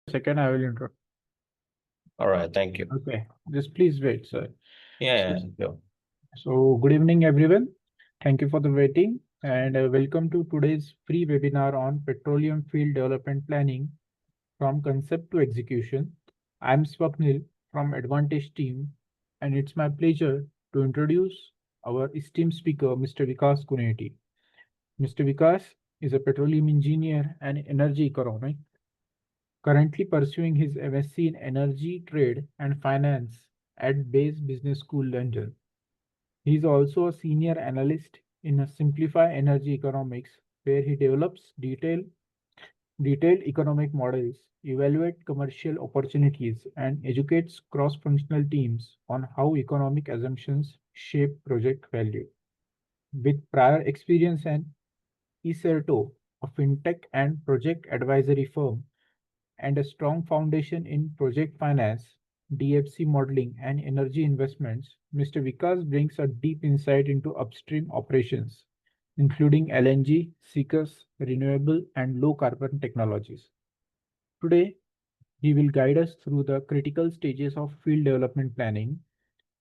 Second, I will intro. All right, thank you. Okay, just please wait, sir. So, Yeah, yeah, good evening, everyone. Thank you for the waiting and welcome to today's free webinar on petroleum field development planning from concept to execution. I'm Swapnil from Advantage team, and it's my pleasure to introduce our esteemed speaker, Mr. Vikas Kooneti. Mr. Vikas is a petroleum engineer and energy economic currently pursuing his MSc in Energy, Trade and Finance at Bayes Business School, London. He is also a senior analyst in a Simplify Energy Economics, where he develops detailed economic models, evaluates commercial opportunities, and educates cross-functional teams on how economic assumptions shape project value. With prior experience in Iserto, a fintech and project advisory firm, and a strong foundation in project finance, DFC modeling, and energy investments, Mr. Vikas brings a deep insight into upstream operations, including LNG, CCUS, renewable, and low carbon technologies. Today, he will guide us through the critical stages of field development planning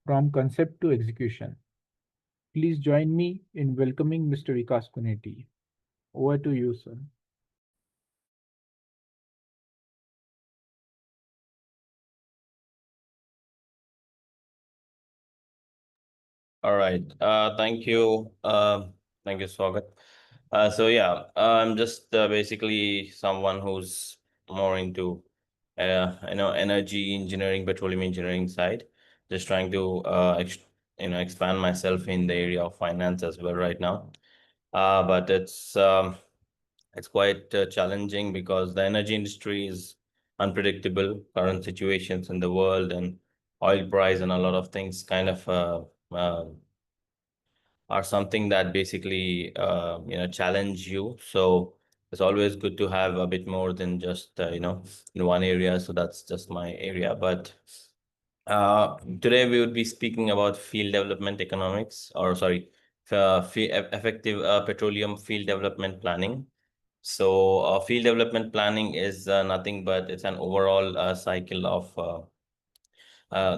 from concept to execution. Please join me in welcoming Mr. Vikas Kooneti. Over to you, sir. all right. Thank you. Thank you, Swagat. I'm just basically someone who's more into, energy engineering, petroleum engineering side. Just trying to, expand myself in the area of finance as well right now. But it's quite challenging because the energy industry is unpredictable. Current situations in the world and oil price and a lot of things kind of are something that basically challenge you. So it's always good to have a bit more than just in one area. So that's just my area. But today we would be speaking about field development economics, or sorry, effective petroleum field development planning. So field development planning is nothing but it's an overall cycle of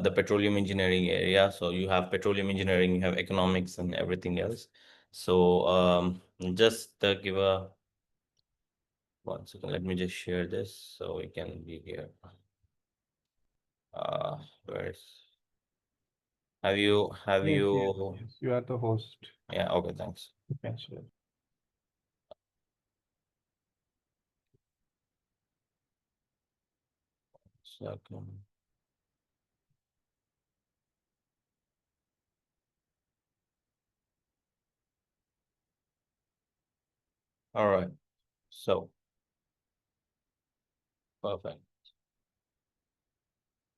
the petroleum engineering area. So you have petroleum engineering, you have economics and everything else. So just give a 1 second. Let me just share this so we can be here. Where's have Yes, yes, you? yes. You are the host. Yeah, okay, thanks. Okay, sure. Second. All right. So perfect.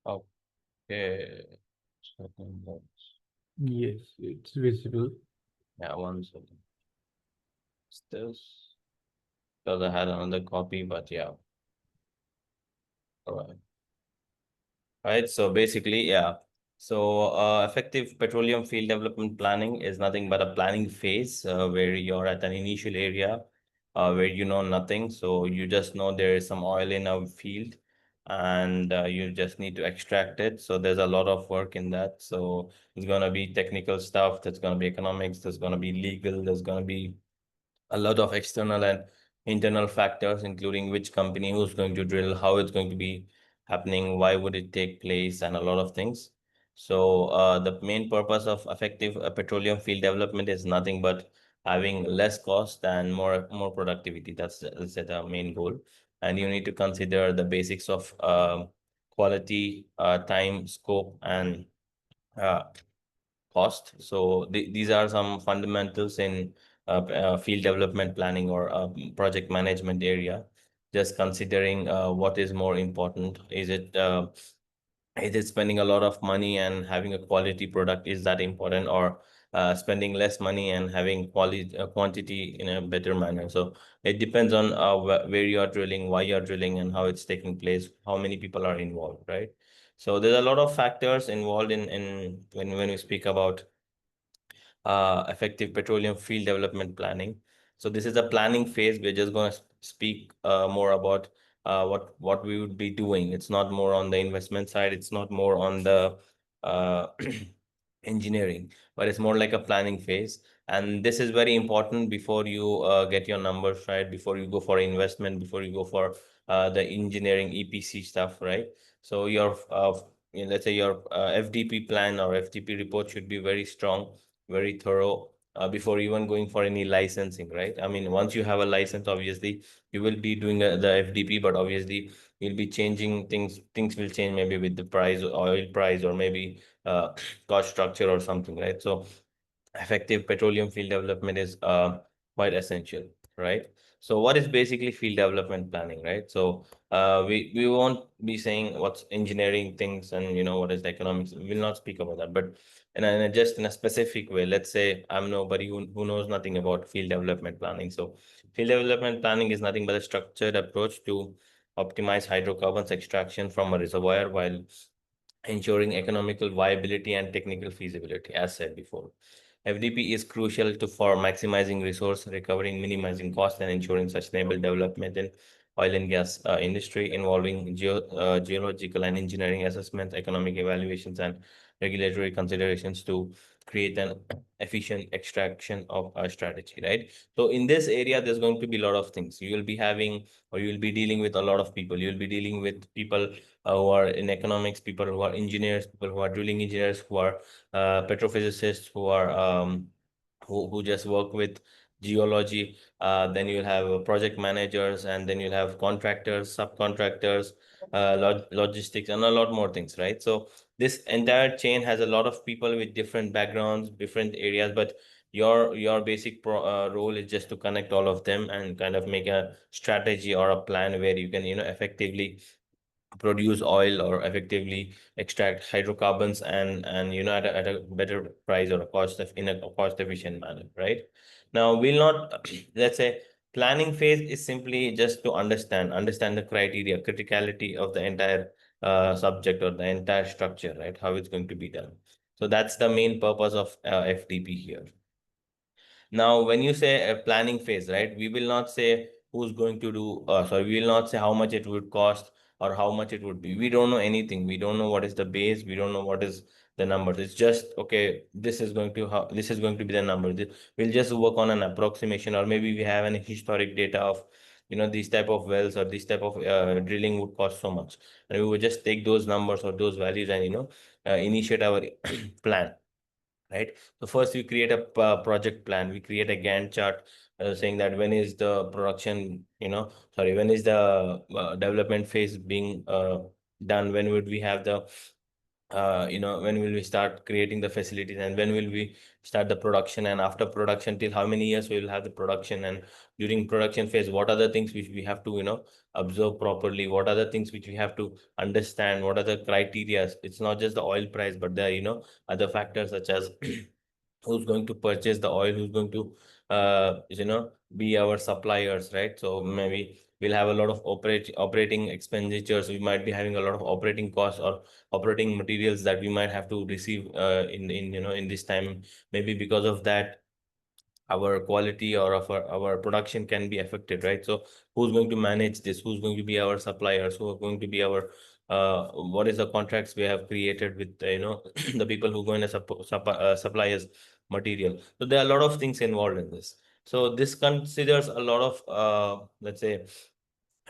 Okay. Second. Yes, it's visible. Yeah, 1 second. It's this because I had another copy, but yeah. All right. Right. So basically, yeah. So effective petroleum field development planning is nothing but a planning phase where you're at an initial area where you know nothing. So you just know there is some oil in a field and you just need to extract it. So there's a lot of work in that. So it's going to be technical stuff. There's going to be economics. There's going to be legal. There's going to be a lot of external and internal factors, including which company, who's going to drill, how it's going to be happening, why would it take place, and a lot of things. So the main purpose of effective petroleum field development is nothing but having less cost and more productivity. That's the main goal. And you need to consider the basics of quality, time, scope, and uh, cost. So these are some fundamentals in field development planning or project management area. Just considering what is more important. Is it spending a lot of money and having a quality product? Is that important, or spending less money and having quality quantity in a better manner? So it depends on where you are drilling, why you are drilling, and how it's taking place, how many people are involved, right? So there's a lot of factors involved in when we speak about effective petroleum field development planning. So this is a planning phase. We're just going to speak more about what we would be doing. It's not more on the investment side. It's not more on the engineering, but it's more like a planning phase. And this is very important before you get your numbers right, before you go for investment, before you go for the engineering EPC stuff, right? So your let's say your FDP plan or FDP report should be very strong, very thorough, before even going for any licensing, right? I mean, once you have a license, obviously you will be doing the FDP, but obviously you'll be changing things. Things will change maybe with the price, oil price, or maybe cost structure or something, right? So effective petroleum field development is quite essential, right? So what is basically field development planning, right? So we won't be saying what's engineering things and what is the economics. We will not speak about that, but just in a specific way. Let's say I'm nobody who knows nothing about field development planning. So field development planning is nothing but a structured approach to optimize hydrocarbons extraction from a reservoir while ensuring economical viability and technical feasibility, as said before. FDP is crucial for maximizing resource recovery, minimizing cost, and ensuring sustainable development in oil and gas industry, involving geological and engineering assessments, economic evaluations, and regulatory considerations to create an efficient extraction of a strategy, right? So in this area, there's going to be a lot of things. You will be having, or you will be dealing with a lot of people. You'll be dealing with people who are in economics, people who are engineers, people who are drilling engineers, who are petrophysicists, who are who just work with geology. Then you'll have project managers, and then you'll have contractors, subcontractors, logistics, and a lot more things, right? So this entire chain has a lot of people with different backgrounds, different areas, but your basic role is just to connect all of them and kind of make a strategy or a plan where you can effectively produce oil or effectively extract hydrocarbons, and at a better price or a cost of in a cost efficient manner, right? Now we'll not let's say planning phase is simply just to understand the criteria, criticality of the entire subject or the entire structure, right? How it's going to be done. So that's the main purpose of FDP here. Now, when you say a planning phase, right, we will not say who's going to do, sorry, we will not say how much it would cost or how much it would be. We don't know anything. We don't know what is the base. We don't know what is the numbers. It's just, okay, this is going to be the number. We'll just work on an approximation, or maybe we have an historic data of, these type of wells or this type of drilling would cost so much. And we would just take those numbers or those values and, initiate our plan, right? So first we create a project plan. We create a Gantt chart saying that when is the production, when is the development phase being done? When would we have the, when will we start creating the facilities, and when will we start the production, and after production till how many years we will have the production, and during production phase, what are the things which we have to, observe properly? What are the things which we have to understand? What are the criteria? It's not just the oil price, but the, other factors such as who's going to purchase the oil, who's going to be our suppliers, right? So maybe we'll have a lot of operating expenditures. We might be having a lot of operating costs or operating materials that we might have to receive in this time. Maybe because of that, our quality or of our production can be affected, right? So who's going to manage this? Who's going to be our suppliers? Who are going to be our what is the contracts we have created with the people who are going to supply us material? So there are a lot of things involved in this. So this considers a lot of let's say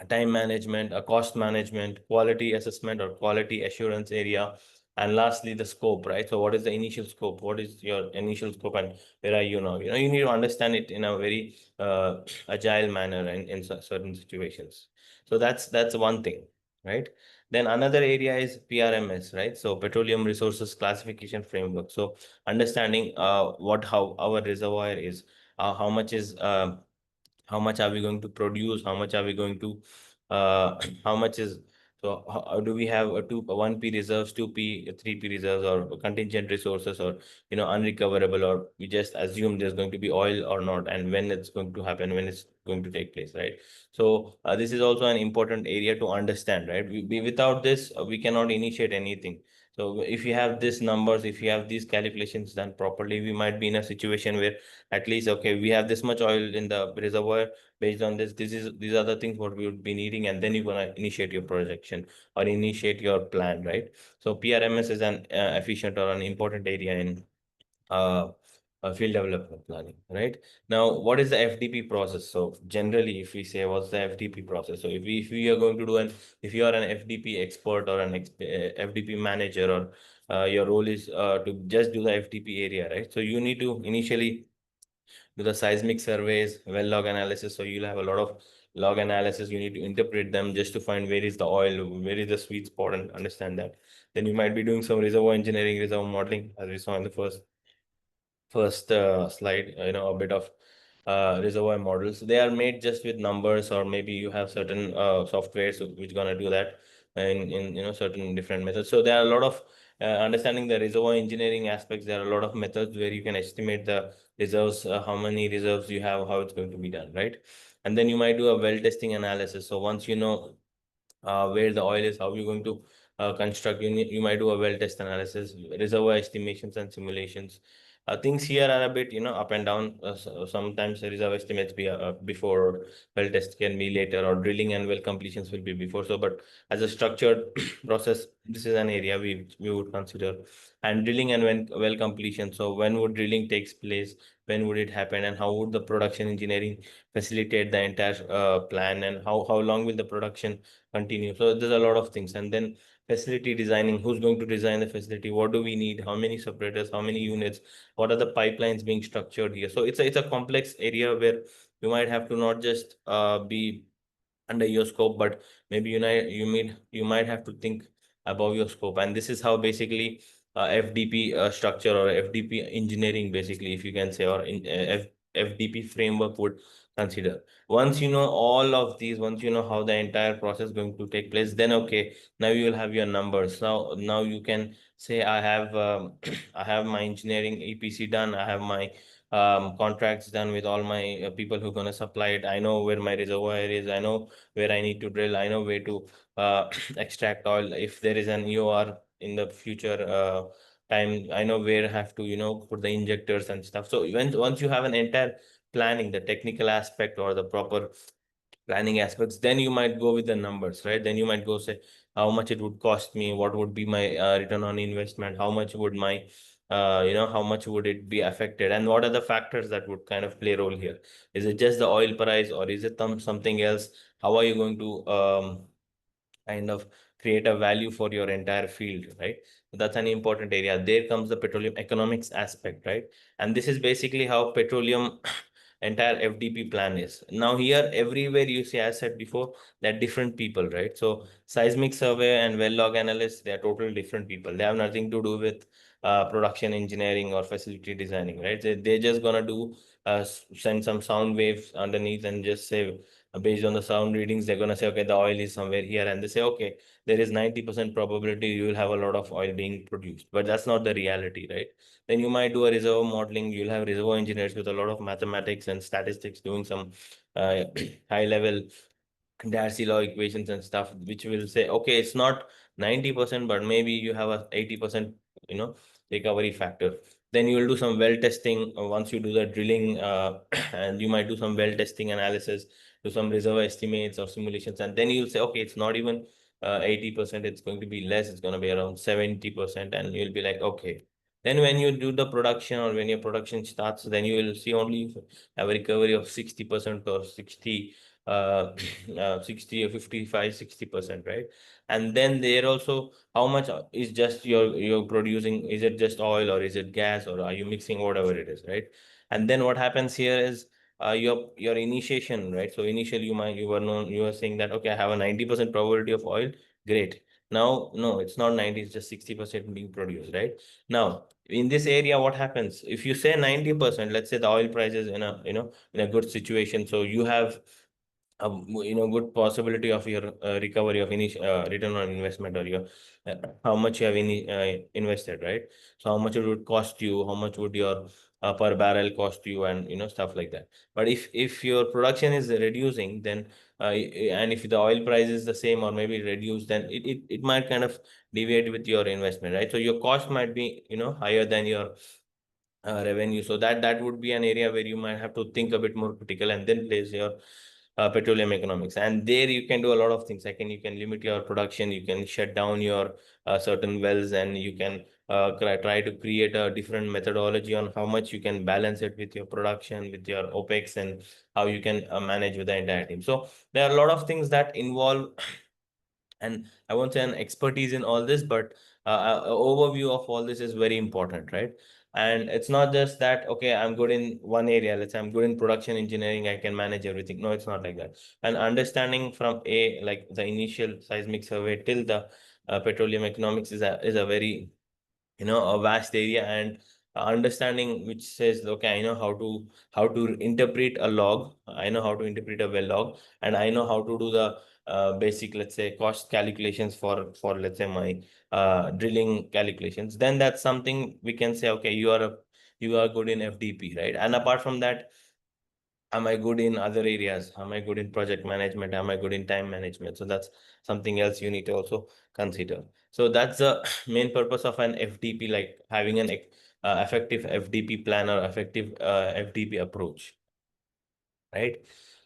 time management, a cost management, quality assessment or quality assurance area, and lastly the scope, right? So what is the initial scope? What is your initial scope, and where are you now? You need to understand it in a very agile manner and in certain situations. So that's one thing, right? Then another area is PRMS, right? So petroleum resources classification framework. So understanding how our reservoir is, how much is how much are we going to produce, how much are we going to how much is, so how do we have a 1P reserves, 2P, 3P reserves, or contingent resources, or unrecoverable, or we just assume there's going to be oil or not, and when it's going to happen, when it's going to take place, right? So this is also an important area to understand, right? Without this we cannot initiate anything. So if you have these numbers, if you have these calculations done properly, we might be in a situation where at least, okay, we have this much oil in the reservoir. Based on this, these are the things what we would be needing, and then you're gonna initiate your projection or initiate your plan, right? So PRMS is an efficient or an important area in uh, field development planning, right? Now, what is the FDP process? So generally, if we say what's the FDP process, so if we are going to do if you are an FDP expert or an FDP manager, or your role is to just do the FDP area, right? So you need to initially do the seismic surveys, well log analysis. So you'll have a lot of log analysis. You need to interpret them just to find where is the oil, where is the sweet spot, and understand that. Then you might be doing some reservoir engineering, reservoir modeling, as we saw in the first slide, a bit of reservoir models. They are made just with numbers, or maybe you have certain softwares which gonna do that in certain different methods. So there are a lot of understanding the reservoir engineering aspects. There are a lot of methods where you can estimate the reserves, how many reserves you have, how it's going to be done, right? And then you might do a well testing analysis. So once you know where the oil is, how you're going to construct. You might do a well test analysis, reservoir estimations and simulations. Things here are a bit, up and down. Sometimes the reserve estimates be before, or well test can be later, or drilling and well completions will be before. So, but as a structured process, this is an area we would consider. And drilling and when well completion. So, when would drilling takes place? When would it happen? And how would the production engineering facilitate the entire plan? And how long will the production continue? So there's a lot of things. And then facility designing, who's going to design the facility, what do we need, how many separators, how many units, what are the pipelines being structured here? So it's a complex area where you might have to not just be under your scope, but maybe you might have to think above your scope. And this is how basically FDP structure, or FDP engineering, basically, if you can say, or FDP framework would consider. Once you know all of these, once you know how the entire process is going to take place, then okay, now you will have your numbers. Now you can say, I have I have my engineering EPC done, I have my contracts done with all my people who are going to supply it. I know where my reservoir is, I know where I need to drill, I know where to extract oil. If there is an EOR in the future time, I know where I have to, put the injectors and stuff. So once you have an entire planning, the technical aspect or the proper planning aspects, then you might go with the numbers, right? Then you might go say how much it would cost me, what would be my return on investment, how much would my how much would it be affected, and what are the factors that would kind of play a role here. Is it just the oil price, or is it something else? How are you going to kind of create a value for your entire field, right? So that's an important area. There comes the petroleum economics aspect, right? And this is basically how petroleum entire FDP plan is. Now here, everywhere you see, as I said before, that different people, right? So seismic survey and well log analysts, they are totally different people. They have nothing to do with production engineering or facility designing, right? They're just gonna do send some sound waves underneath and just say, based on the sound readings, they're going to say, okay, the oil is somewhere here. And they say, okay, there is 90% probability you will have a lot of oil being produced. But that's not the reality, right? Then you might do a reservoir modeling. You'll have reservoir engineers with a lot of mathematics and statistics doing some high level Darcy law equations and stuff, which will say, okay, it's not 90%, but maybe you have a 80%, recovery factor. Then you will do some well testing once you do the drilling, and you might do some well testing analysis, do some reservoir estimates or simulations, and then you'll say, okay, it's not even 80%, it's going to be less, it's going to be around 70%, and you'll be like, okay. Then when you do the production, or when your production starts, then you will see only have a recovery of 60% or 60 or 55, 60%, right? And then there also, how much is just you're producing, is it just oil, or is it gas, or are you mixing whatever it is, right? And then what happens here is your initiation, right? So initially you were saying that, okay, I have a 90% probability of oil. Great. Now, no, it's not 90, it's just 60% being produced, right? Now, in this area, what happens? If you say 90%, let's say the oil price is in a good situation, so you have a good possibility of your recovery of any return on investment, or your how much you have invested, right? So how much it would cost you, how much would your per barrel cost you, and stuff like that. But if your production is reducing, then and if the oil price is the same or maybe reduced, then it might kind of deviate with your investment, right? So your cost might be higher than your revenue. So that would be an area where you might have to think a bit more critical and then place your petroleum economics. And there you can do a lot of things. You can limit your production, you can shut down your certain wells, and you can try to create a different methodology on how much you can balance it with your production, with your OPEX, and how you can manage with the entire team. So there are a lot of things that involve and I won't say an expertise in all this, but overview of all this is very important, right? And it's not just that, okay, I'm good in one area. Let's say I'm good in production engineering, I can manage everything. No, it's not like that. And understanding from like the initial seismic survey till the petroleum economics is a very a vast area. And understanding which says, okay, I know how to interpret a log, I know how to interpret a well log, and I know how to do the basic, let's say, cost calculations for let's say my drilling calculations. Then that's something we can say, okay, you are good in FDP, right? And apart from that, am I good in other areas? Am I good in project management? Am I good in time management? So that's something else you need to also consider. So that's the main purpose of an FDP, like having an effective FDP plan or effective FDP approach, right?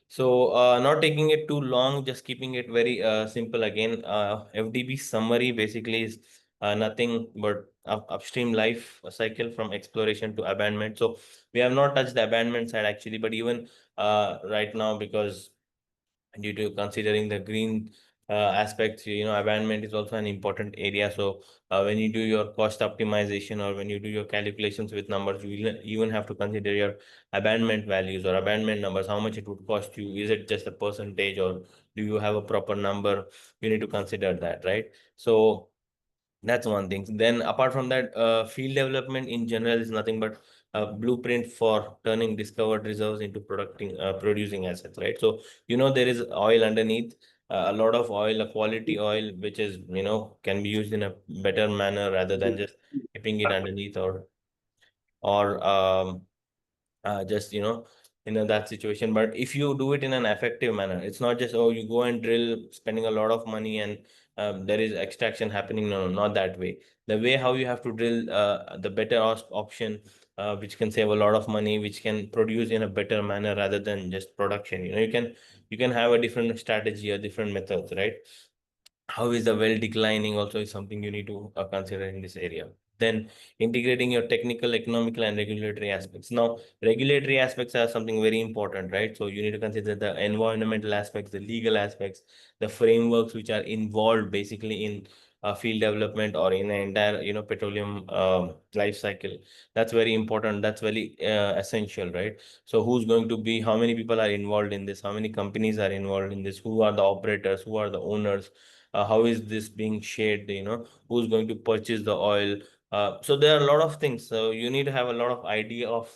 So not taking it too long, just keeping it very simple again. FDP summary basically is nothing but upstream life cycle from exploration to abandonment. So we have not touched the abandonment side actually, but even right now, because due to considering the green aspects, abandonment is also an important area. So when you do your cost optimization or when you do your calculations with numbers, you will even have to consider your abandonment values or abandonment numbers, how much it would cost you. Is it just a percentage, or do you have a proper number? You need to consider that, right? So that's one thing. Then apart from that, field development in general is nothing but a blueprint for turning discovered reserves into producing assets, right? So there is oil underneath, a lot of oil, a quality oil, which is can be used in a better manner rather than just keeping it underneath, or just that situation. But if you do it in an effective manner, it's not just, oh, you go and drill spending a lot of money and there is extraction happening. No, not that way. The way how you have to drill, the better option, which can save a lot of money, which can produce in a better manner rather than just production. You can have a different strategy, a different methods, right? How is the well declining also is something you need to consider in this area. Then integrating your technical, economical, and regulatory aspects. Now, regulatory aspects are something very important, right? So you need to consider the environmental aspects, the legal aspects, the frameworks which are involved basically in field development or in an entire petroleum life cycle. That's very important. That's very essential, right? So who's going to be, how many people are involved in this, how many companies are involved in this, who are the operators, who are the owners, how is this being shared, who's going to purchase the oil. So there are a lot of things, so you need to have a lot of idea of,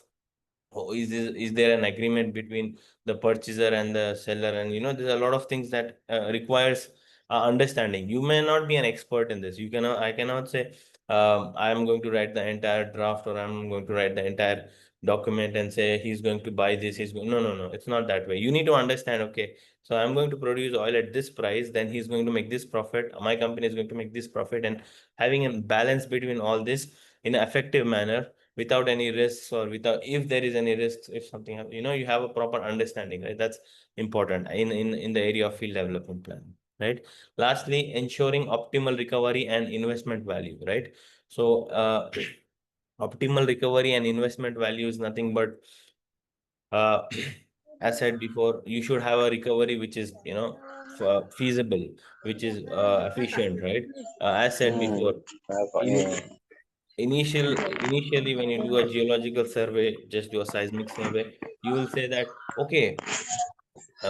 is there an agreement between the purchaser and the seller, and there's a lot of things that requires understanding. You may not be an expert in this. I cannot say I am going to write the entire draft, or I'm going to write the entire document and say he's going to buy this, no, no, no, it's not that way. You need to understand, okay, so I'm going to produce oil at this price, then he's going to make this profit, my company is going to make this profit, and having a balance between all this in an effective manner, without any risks, or without, if there is any risks, if something you have a proper understanding, right? That's important in the area of field development plan, right? Lastly, ensuring optimal recovery and investment value, right? So optimal recovery and investment value is nothing but uh, as said before, you should have a recovery which is feasible, which is efficient, right? As said before, in initially when you do a geological survey, just do a seismic survey, you will say that, okay,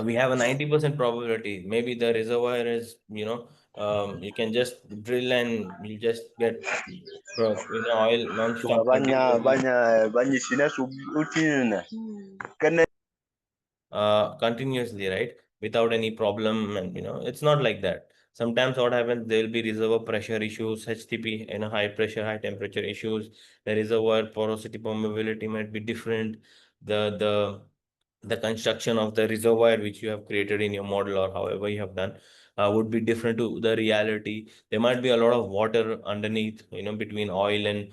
we have a 90% probability. Maybe the reservoir is, you can just drill and you just get oil Cuma non-stop banyak continuously. banyak banyak sini rutin. Kena Continuously, right? Without any problem. And it's not like that. Sometimes what happens, there will be reservoir pressure issues, HTP, high pressure, high temperature issues. The reservoir porosity permeability might be different. The construction of the reservoir which you have created in your model or however you have done would be different to the reality. There might be a lot of water underneath, between oil and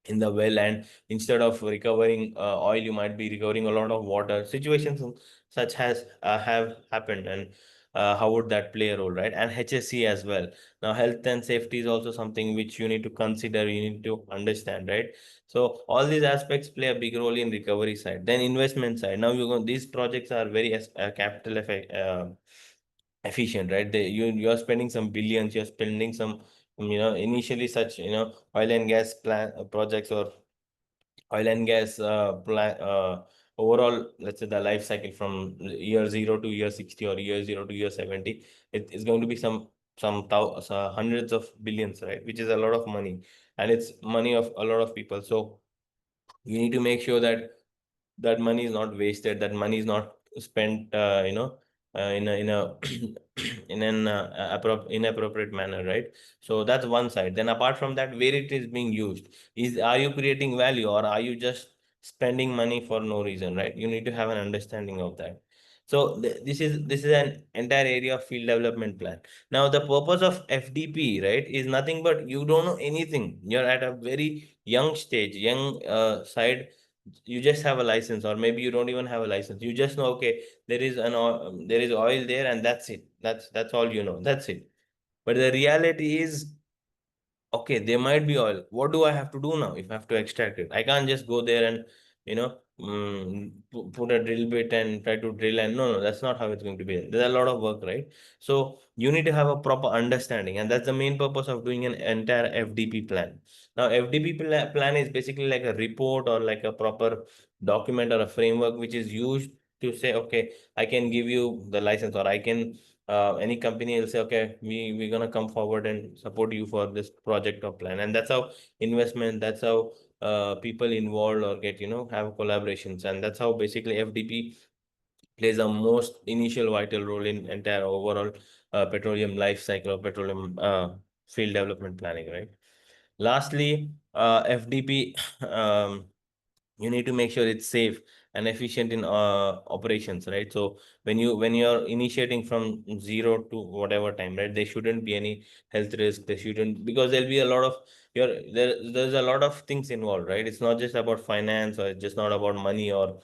in the well, and instead of recovering oil, you might be recovering a lot of water. Situations such has have happened, and how would that play a role, right? And HSC as well. Now health and safety is also something which you need to consider, you need to understand, right? So all these aspects play a big role in recovery side. Then investment side, now these projects are very capital efficient, right? You're spending some billions, you're spending some initially such oil and gas projects or oil and gas overall, let's say the life cycle from year 0 to year 60 or year 0 to year 70, it is going to be hundreds of billions, right? Which is a lot of money, and it's money of a lot of people. So you need to make sure that that money is not wasted, that money is not spent in a in an inappropriate manner, right? So that's one side. Then apart from that, where it is being used, are you creating value or are you just spending money for no reason, right? You need to have an understanding of that. So this is an entire area of field development plan. Now the purpose of FDP, right, is nothing but you don't know anything, you're at a very young stage, young side. You just have a license, or maybe you don't even have a license. You just know, okay, there is oil there, and that's it. That's all you know. That's it. But the reality is, okay, there might be oil. What do I have to do now if I have to extract it? I can't just go there and, put a drill bit and try to drill. And no, that's not how it's going to be. There's a lot of work, right? So you need to have a proper understanding. And that's the main purpose of doing an entire FDP plan. Now, FDP plan is basically like a report or like a proper document or a framework which is used to say, okay, I can give you the license, or I can any company will say, okay, we're gonna come forward and support you for this project or plan. And that's how investment, that's how people involved or get, have collaborations. And that's how basically FDP plays a most initial vital role in entire overall petroleum life cycle or petroleum field development planning, right? Lastly, FDP, you need to make sure it's safe and efficient in operations, right? So when you're initiating from 0 to whatever time, right, there shouldn't be any health risk. There shouldn't, because there'll be a lot of there's a lot of things involved, right? It's not just about finance, or it's just not about money or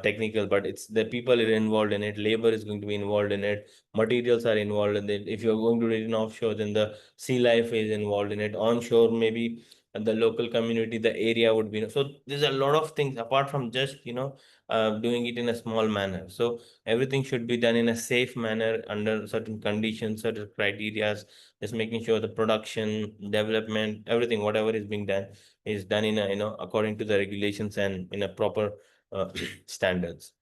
technical, but it's the people are involved in it. Labor is going to be involved in it. Materials are involved in it. If you're going to do it in offshore, then the sea life is involved in it. Onshore, maybe and the local community, the area would be. So there's a lot of things apart from just doing it in a small manner. So everything should be done in a safe manner under certain conditions, certain criterias. Just making sure the production, development, everything, whatever is being done, is done in a according to the regulations and in a proper standards.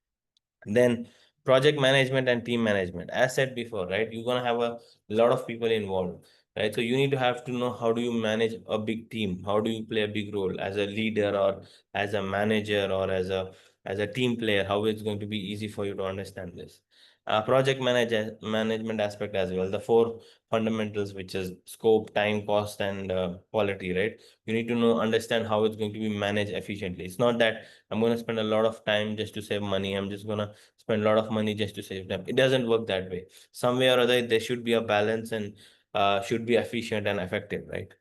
Then project management and team management. As said before, right, you're gonna have a lot of people involved, right? So you need to have to know how do you manage a big team, how do you play a big role as a leader or as a manager or as a team player, how it's going to be easy for you to understand this. Project manager management aspect as well. The four fundamentals, which is scope, time, cost, and quality, right? You need to know, understand how it's going to be managed efficiently. It's not that I'm going to spend a lot of time just to save money. I'm just going to spend a lot of money just to save time. It doesn't work that way. Some way or other, there should be a balance and should be efficient and effective, right?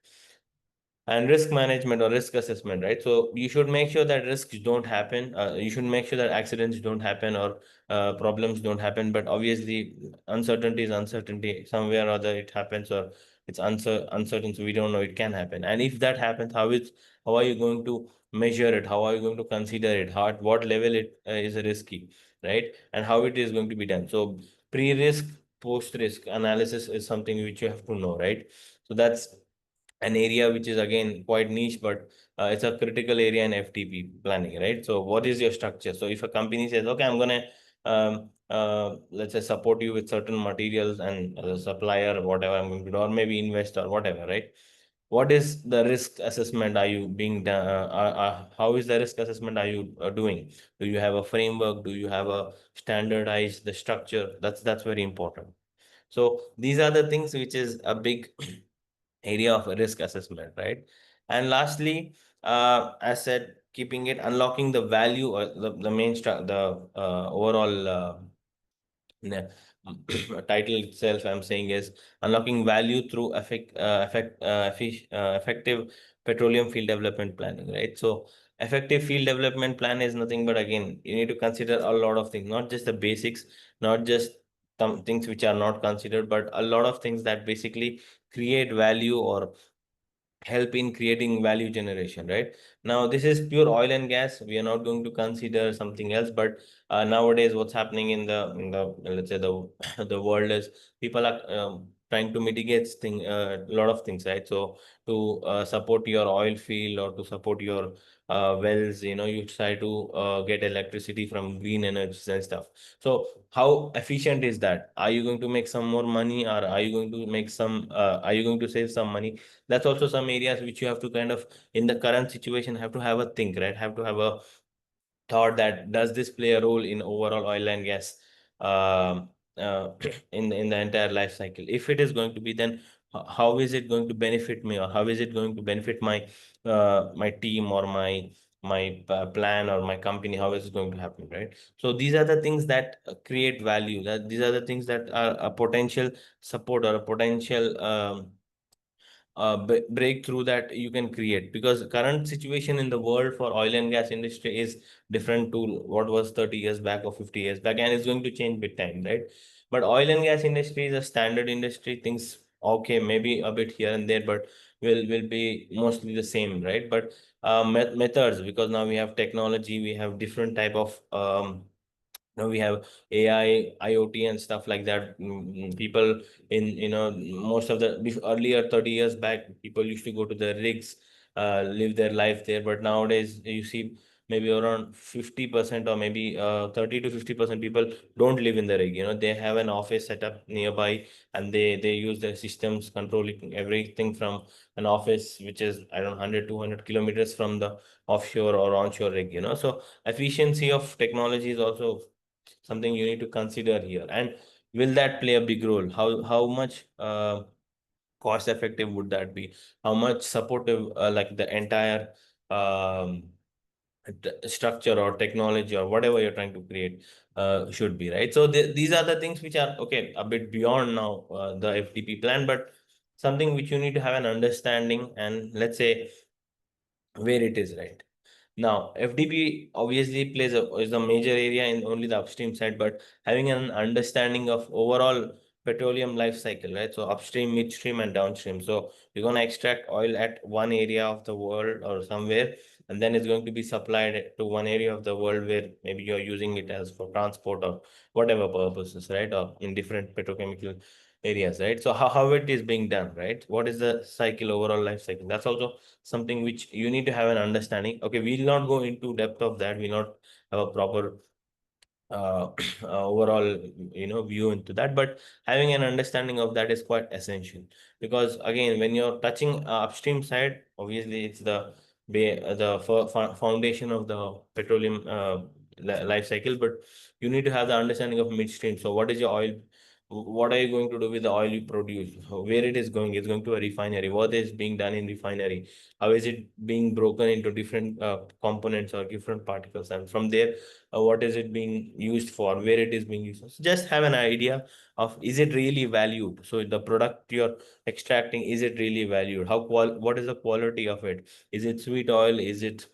And risk management or risk assessment, right? So you should make sure that risks don't happen. You should make sure that accidents don't happen or problems don't happen. But obviously, uncertainty is uncertainty. Somewhere or other, it happens, or it's uncertain. So we don't know it can happen. And if that happens, how are you going to measure it? How are you going to consider it? How, at what level it is risky, right? And how it is going to be done. So pre-risk, post-risk analysis is something which you have to know, right? So that's an area which is again quite niche, but it's a critical area in FTP planning, right? So what is your structure? So if a company says, okay, I'm gonna let's say support you with certain materials and as a supplier or whatever I'm going to do, or maybe invest or whatever, right? What is the risk assessment are you being done? How is the risk assessment are you doing? Do you have a framework? Do you have a standardized the structure? That's very important. So these are the things which is a big area of risk assessment, right? And lastly, as said, keeping it unlocking the value or the main the overall yeah. Title itself I'm saying is unlocking value through effective petroleum field development planning, right? So effective field development plan is nothing but, again, you need to consider a lot of things, not just the basics, not just some things which are not considered, but a lot of things that basically create value or help in creating value generation, right? Now this is pure oil and gas, we are not going to consider something else. But nowadays what's happening in the let's say the the world is people are trying to mitigate a lot of things, right? So to support your oil field or to support your wells, you try to get electricity from green energies and stuff. So how efficient is that? Are you going to make some more money, or are you going to make some are you going to save some money? That's also some areas which you have to kind of, in the current situation, have to have a think, right? Have to have a thought that does this play a role in overall oil and gas um, in the entire life cycle? If it is going to be, then how is it going to benefit me, or how is it going to benefit my my team or my plan or my company? How is it going to happen, right? So these are the things that create value, that these are the things that are a potential support or a potential breakthrough that you can create, because current situation in the world for oil and gas industry is different to what was 30 years back or 50 years back, and it's going to change with time, right? But oil and gas industry is a standard industry. Things, okay, maybe a bit here and there, but will be mostly the same, right? But methods, because now we have technology, we have different type of now we have AI, IoT, and stuff like that. People in, most of the earlier 30 years back, people used to go to the rigs, live their life there. But nowadays, you see maybe around 50% or maybe 30 to 50% people don't live in the rig. They have an office set up nearby, and they use their systems controlling everything from an office which is, I don't know, 100, 200 kilometers from the offshore or onshore rig. So efficiency of technology is also something you need to consider here. And will that play a big role? How much cost effective would that be? How much supportive, like the entire um, structure or technology or whatever you're trying to create should be, right? So these are the things which are, okay, a bit beyond now the FDP plan, but something which you need to have an understanding and, let's say, where it is, right? Now, FDP obviously is a major area in only the upstream side, but having an understanding of overall petroleum life cycle, right? So upstream, midstream, and downstream. So you're going to extract oil at one area of the world or somewhere, and then it's going to be supplied to one area of the world where maybe you're using it as for transport or whatever purposes, right? Or in different petrochemical areas, right? So how it is being done, right? What is the cycle, overall life cycle? That's also something which you need to have an understanding. Okay, we'll not go into depth of that. We'll not have a proper overall view into that, but having an understanding of that is quite essential, because again, when you're touching upstream side, obviously it's the foundation of the petroleum life cycle, but you need to have the understanding of midstream. So what is your oil, what are you going to do with the oil you produce? Where it is going? It's going to a refinery. What is being done in refinery? How is it being broken into different components or different particles? And from there, what is it being used for? Where it is being used? So just have an idea of, is it really valued? So the product you're extracting, is it really valued? What is the quality of it? Is it sweet oil? Is it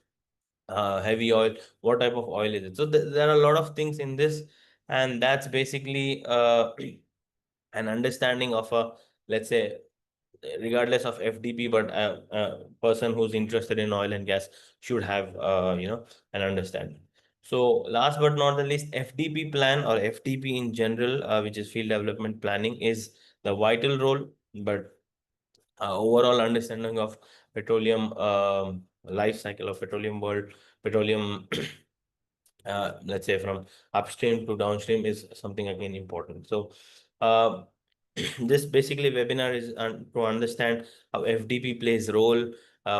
heavy oil? What type of oil is it? So there are a lot of things in this, and that's basically an understanding of a, let's say, regardless of FDP, but a person who's interested in oil and gas should have an understanding. So last but not the least, FDP plan or FTP in general, which is field development planning, is the vital role. But overall understanding of petroleum life cycle of petroleum world, petroleum let's say from upstream to downstream, is something again important. So uh, this basically webinar is to understand how FDP plays role,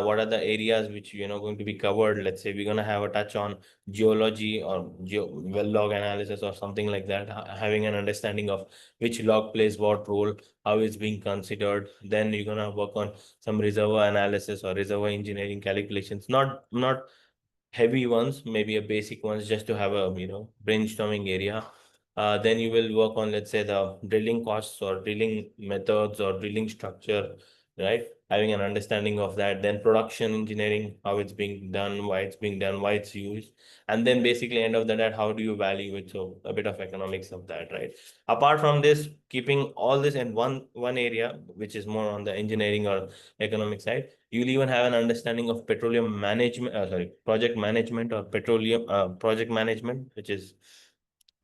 what are the areas which going to be covered. Let's say we're going to have a touch on geology or well log analysis or something like that, having an understanding of which log plays what role, how it's being considered. Then you're going to work on some reservoir analysis or reservoir engineering calculations, not heavy ones, maybe a basic ones, just to have a brainstorming area. Then you will work on, let's say, the drilling costs or drilling methods or drilling structure, right? Having an understanding of that. Then production engineering, how it's being done, why it's being done, why it's used. And then basically end of the day, how do you value it? So a bit of economics of that, right? Apart from this, keeping all this in one area, which is more on the engineering or economic side, you'll even have an understanding of petroleum management, project management or petroleum project management, which is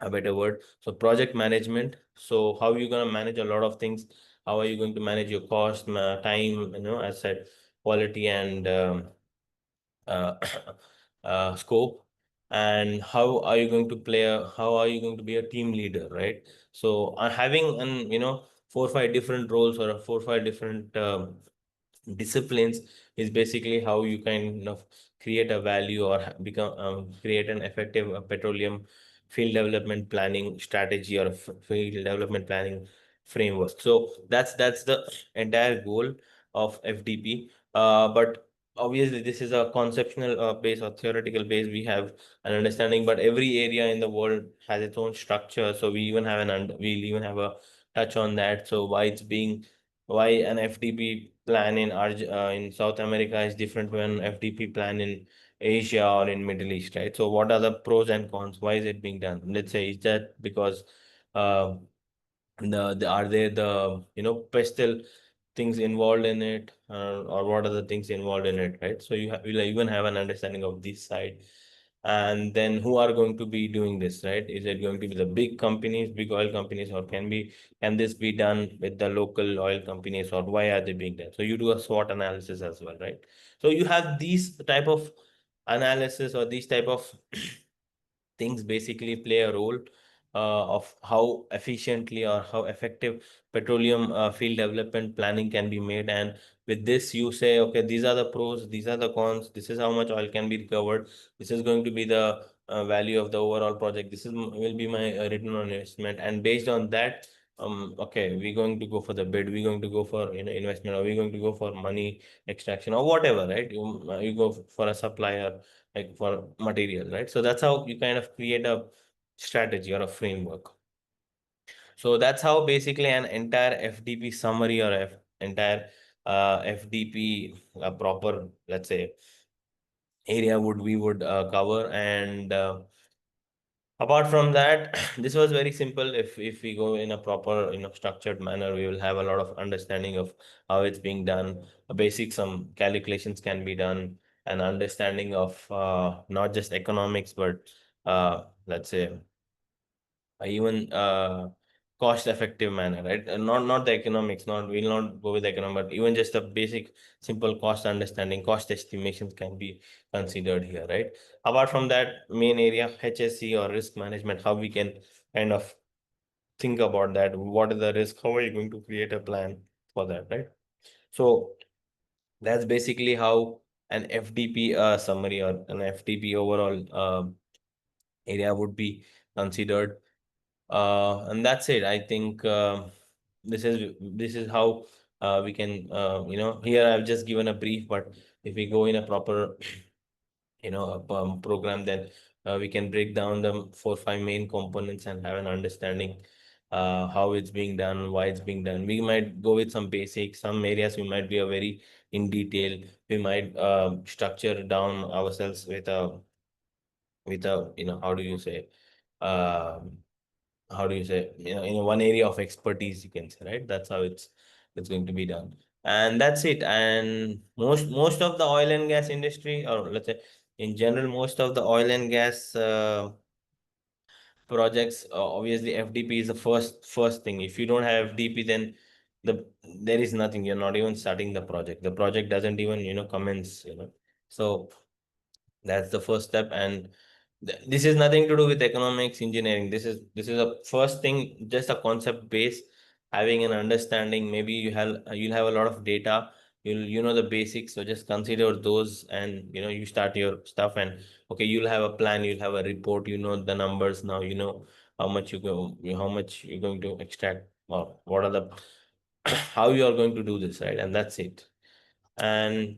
a better word. So project management. So how are you going to manage a lot of things? How are you going to manage your cost, time, as said, quality and uh, scope, and how are you going to be a team leader, right? So having an 4 or 5 different roles or 4 or 5 different disciplines is basically how you kind of create a value or become create an effective petroleum field development planning strategy or field development planning framework. So that's the entire goal of FDP. But obviously this is a conceptual base or theoretical base. We have an understanding, but every area in the world has its own structure. So we'll even have a touch on that. So why an FDP plan in South America is different to an FDP plan in Asia or in Middle East, right? So what are the pros and cons? Why is it being done? Let's say, is that because uh, are there the pestle things involved in it, or what are the things involved in it, right? So you'll even have an understanding of this side. And then who are going to be doing this, right? Is it going to be the big companies, big oil companies, or can this be done with the local oil companies, or why are they being done? So you do a SWOT analysis as well, right? So you have these type of analysis or these type of things basically play a role of how efficiently or how effective petroleum field development planning can be made. And with this, you say, okay, these are the pros, these are the cons, this is how much oil can be recovered, this is going to be the value of the overall project, this will be my return on investment. And based on that, okay, we're going to go for the bid, we're going to go for investment, or we're going to go for money extraction or whatever, right? You go for a supplier, like for material, right? So that's how you kind of create a strategy or a framework. So that's how basically an entire FDP summary or entire FDP proper, let's say, area we would cover. And apart from that, this was very simple. If we go in a proper structured manner, we will have a lot of understanding of how it's being done. Basic some calculations can be done, an understanding of not just economics, but let's say even cost effective manner, right? And not the economics, not we'll not go with economic, but even just a basic simple cost understanding, cost estimations can be considered here, right? Apart from that, main area HSC or risk management, how we can kind of think about that, what is the risk, how are you going to create a plan for that, right? So that's basically how an FDP summary or an FDP overall area would be considered. And that's it. I think this is how we can here I've just given a brief, but if we go in a proper program, then we can break down the 4 or 5 main components and have an understanding how it's being done, why it's being done. We might go with some basics, some areas we might be a very in detail, we might structure down ourselves with a how do you say, um in one area of expertise, you can say, right? That's how it's going to be done. And that's it. And most of the oil and gas industry, or let's say in general, most of the oil and gas projects, obviously FDP is the first thing. If you don't have FDP, then there is nothing. You're not even starting the project. The project doesn't even commence. So that's the first step. And this is nothing to do with economics, engineering. This is a first thing, just a concept base, having an understanding. Maybe you'll have a lot of data, you know the basics, so just consider those, and you start your stuff, and okay, you'll have a plan, you'll have a report, the numbers now, how much how much you're going to extract, or what are the how you are going to do this, right? And that's it. And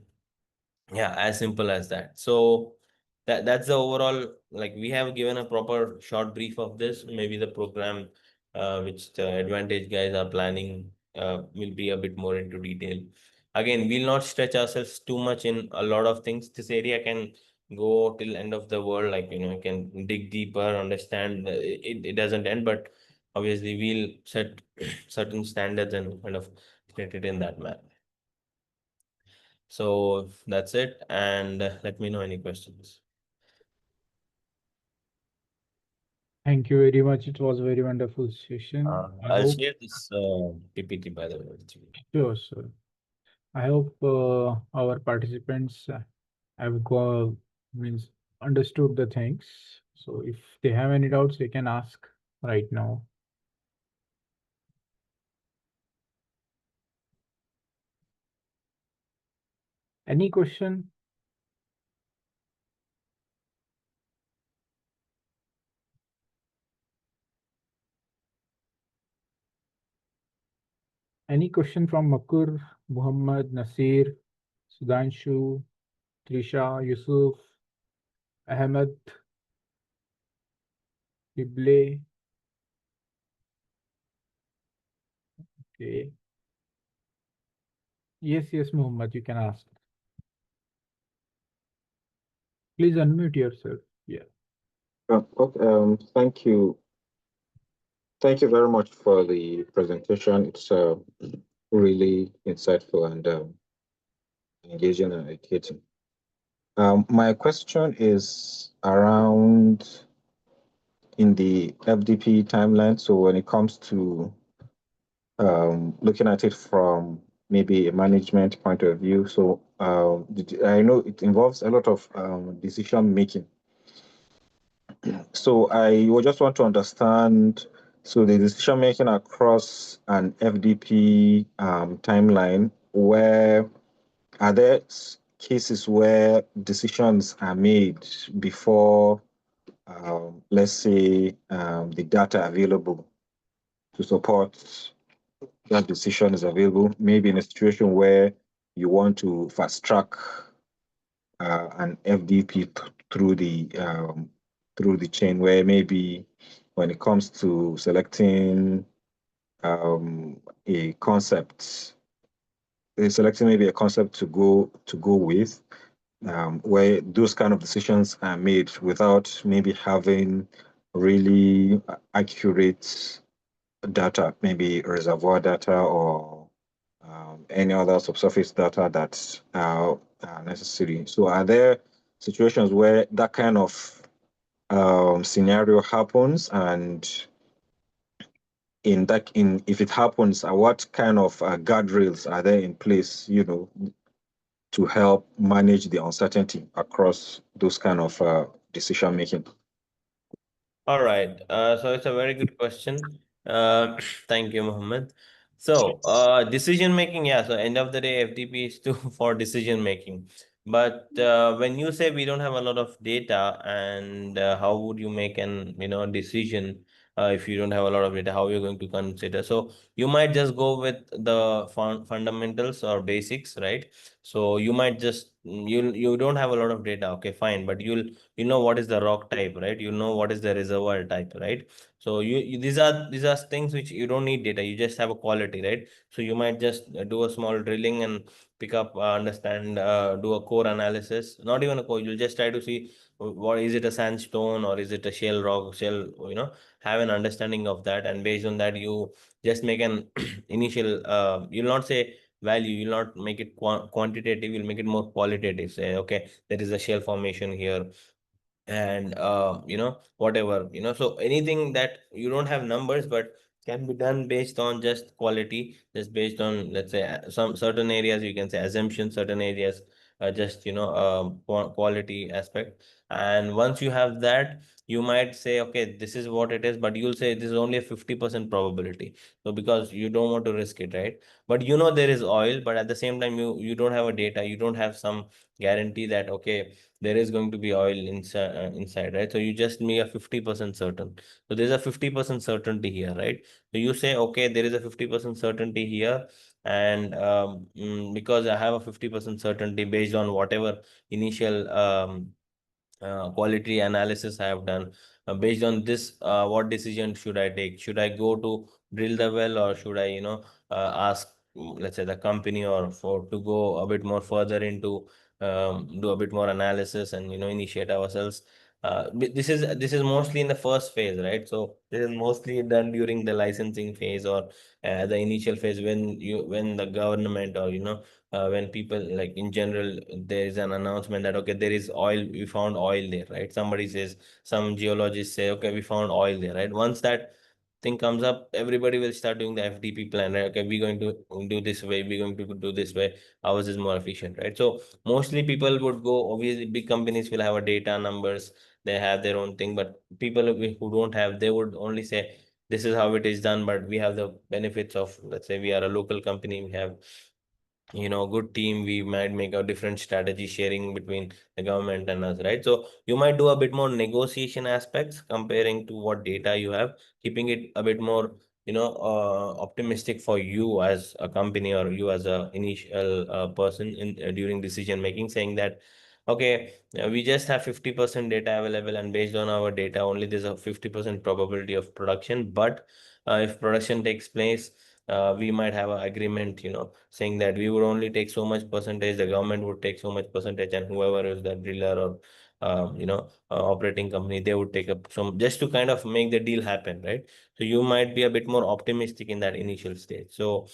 yeah, as simple as that. So that's the overall, like, we have given a proper short brief of this. Maybe the program which the Advantage guys are planning will be a bit more into detail. Again, we'll not stretch ourselves too much in a lot of things. This area can go till end of the world, like, you can dig deeper, understand, it doesn't end, but obviously we'll set certain standards and kind of create it in that manner. So that's it, and let me know any questions. Thank you very much. It was a very wonderful session. I I'll hope, share this PPT, by the way, with you. sure, sir. I hope our participants have means understood the things. So if they have any doubts, they can ask right now. Any question? Any question from Makur, Muhammad, Nasir, Sudhanshu, Trisha, Yusuf, Ahmed, Ible? Okay. Yes, Muhammad, you can ask. Please unmute yourself. Yeah. Okay, thank you. Thank you very much for the presentation. It's really insightful and engaging and educating. My question is around in the FDP timeline. So when it comes to looking at it from maybe a management point of view, so I know it involves a lot of decision making. So I would just want to understand, so the decision making across an FDP timeline, where are there cases where decisions are made before, let's say, the data available to support that decision is available, maybe in a situation where you want to fast track an FDP through the chain, where maybe when it comes to selecting a concept, selecting maybe a concept to go with, where those kind of decisions are made without maybe having really accurate data, maybe reservoir data or any other subsurface data that are necessary. So are there situations where that kind of scenario happens, and if it happens, what kind of guardrails are there in place, to help manage the uncertainty across those kind of decision making? All right. So it's a very good question. Thank you, Mohammed. So, decision making, yeah. So, end of the day, FTP is to for decision making. But when you say we don't have a lot of data, and how would you make an decision if you don't have a lot of data? How you're going to consider? So, you might just go with the fundamentals or basics, right? So, you might just you don't have a lot of data. Okay, fine, but you know what is the rock type, right? You know what is the reservoir type, right? So these are things which you don't need data, you just have a quality, right? So you might just do a small drilling and pick up, understand, do a core analysis, not even a core, you'll just try to see what is it, a sandstone or is it a shale rock, shale, have an understanding of that, and based on that you just make an initial, you'll not say value, you'll not make it quantitative, you'll make it more qualitative. Say, okay, there is a shale formation here, and whatever, so anything that you don't have numbers but can be done based on just quality, just based on, let's say, some certain areas you can say assumption, certain areas just quality aspect. And once you have that, you might say, okay, this is what it is, but you'll say this is only a 50% probability. So because you don't want to risk it, right? But there is oil, but at the same time, you don't have a data, you don't have some guarantee that, okay, there is going to be oil inside, right? So you just make a 50% certain. So there's a 50% certainty here, right? So you say, okay, there is a 50% certainty here, and because I have a 50% certainty based on whatever initial quality analysis I have done. Based on this, what decision should I take? Should I go to drill the well, or should I, ask, let's say, the company, or for to go a bit more further into, do a bit more analysis and initiate ourselves. This is mostly in the first phase, right? So this is mostly done during the licensing phase, or the initial phase, when the government, or when people, like, in general, there is an announcement that, okay, there is oil, we found oil there, right? Somebody says, some geologists say, okay, we found oil there, right? Once that thing comes up, everybody will start doing the FDP plan, right? Okay, we're going to do this way, we're going to do this way, ours is more efficient, right? So mostly people would go, obviously big companies will have a data, numbers, they have their own thing, but people who don't have, they would only say, this is how it is done, but we have the benefits of, let's say, we are a local company, we have good team, we might make a different strategy sharing between the government and us, right? So you might do a bit more negotiation aspects comparing to what data you have, keeping it a bit more optimistic for you as a company, or you as a initial person in during decision making, saying that, okay, we just have 50% data available, and based on our data only, there's a 50% probability of production. But if production takes place, we might have an agreement, saying that we would only take so much percentage, the government would take so much percentage, and whoever is the driller, or operating company, they would take up some, just to kind of make the deal happen, right? So you might be a bit more optimistic in that initial stage. So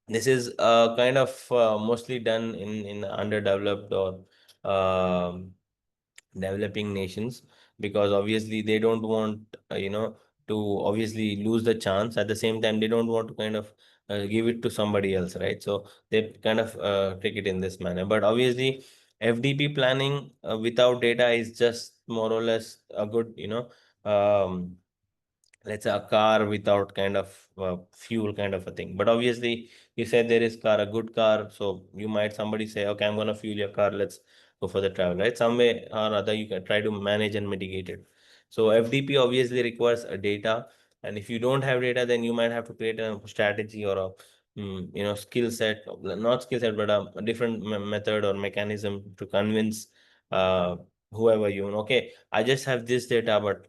this is kind of mostly done in underdeveloped, or um, developing nations, because obviously they don't want to obviously lose the chance. At the same time, they don't want to kind of give it to somebody else, right? So they kind of take it in this manner. But obviously FDP planning without data is just more or less a good, um, let's say, a car without kind of fuel, kind of a thing. But obviously you said there is car, a good car, so you might, somebody say, okay, I'm going to fuel your car, let's go for the travel, right? Some way or other you can try to manage and mitigate it. So FDP obviously requires a data, and if you don't have data, then you might have to create a strategy, or a skill set, not skill set, but a different method or mechanism to convince uh whoever, okay, I just have this data, but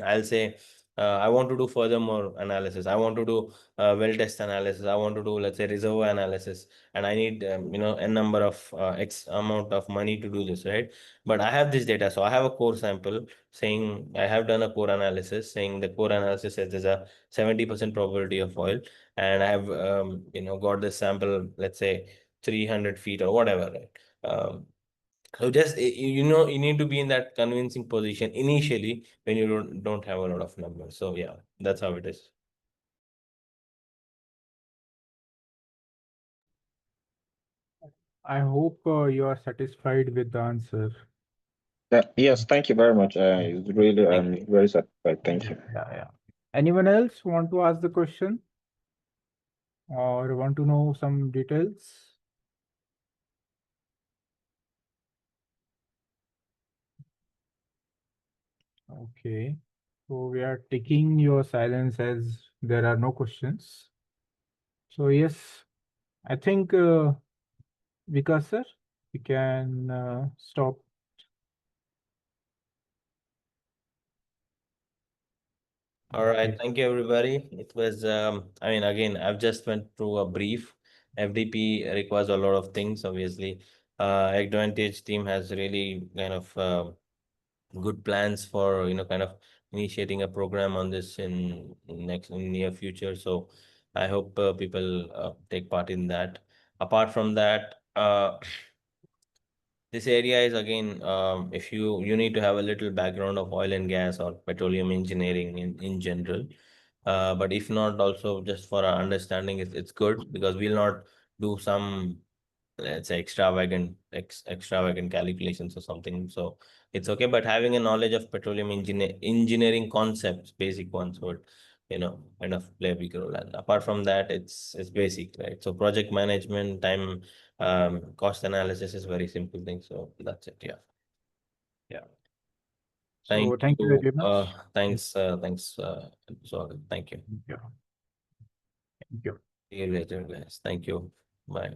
I'll say, I want to do furthermore analysis. I want to do well test analysis. I want to do, let's say, reservoir analysis, and I need a number of X amount of money to do this, right? But I have this data, so I have a core sample saying I have done a core analysis, saying the core analysis says there's a 70% probability of oil, and I have got this sample, let's say 300 feet or whatever, right? So just you need to be in that convincing position initially when you don't have a lot of numbers. So yeah, that's how it is. I hope you are satisfied with the answer. Yes, thank you very much. It's really, Thank you. very satisfied. Thank you. Yeah. Anyone else want to ask the question or want to know some details? Okay. So we are taking your silence as there are no questions. So yes, I think Vikas sir, we can stop. All right, Okay. thank you everybody. It was I mean, again, I've just went through a brief. FDP requires a lot of things, obviously. Advantage team has really kind of good plans for kind of initiating a program on this in near future. So I hope people take part in that. Apart from that, this area is, again, if you need to have a little background of oil and gas or petroleum engineering in general. But if not, also just for our understanding, it's good, because we'll not do some let's say extravagant calculations or something. So it's okay, but having a knowledge of petroleum engineering concepts, basic ones, would kind of play a big role. And apart from that, it's basic, right? So project management, time, cost analysis is very simple thing. So that's it. Yeah. So thank you very much. Thanks. So thank you. Yeah. Thank you. See you later, guys. Thank you. Bye.